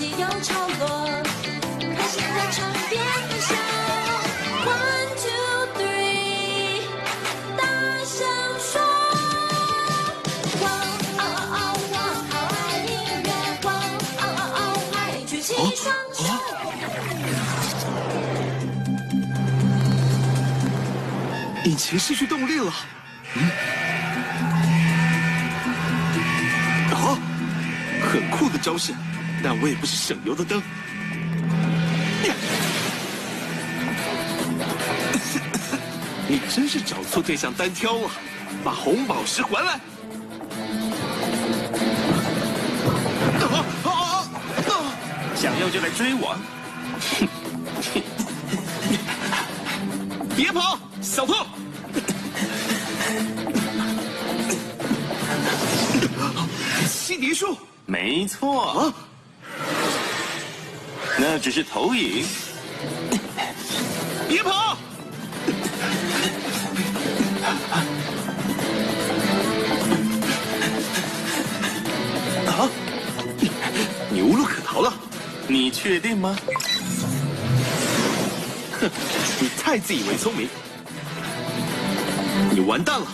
起又潮落，开心的唱边的笑。One two three， 大声说。哇哦哦哦，我好爱音乐。哇哦哦哦，快举起双手。引擎失去动力了。啊，很酷的招式，但我也不是省油的灯。你真是找错对象单挑了，把红宝石还来！想要就来追我！别跑，小兔！吸蝶术，没错，啊，那只是投影。别跑！啊！你无路可逃了。你确定吗？哼，你太自以为聪明，你完蛋了！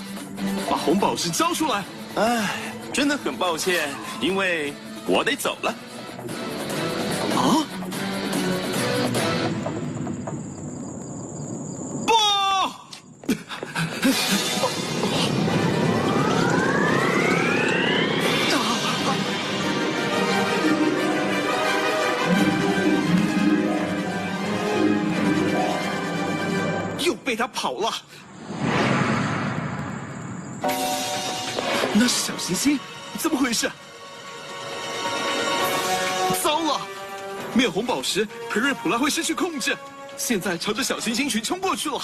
把红宝石交出来！唉，真的很抱歉，因为我得走了。啊！不！又被他跑了。那是小行星，怎么回事？糟了！面红宝石，培瑞普拉会失去控制，现在朝着小行星群冲过去了。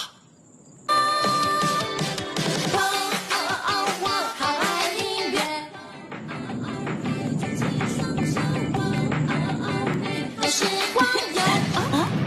是我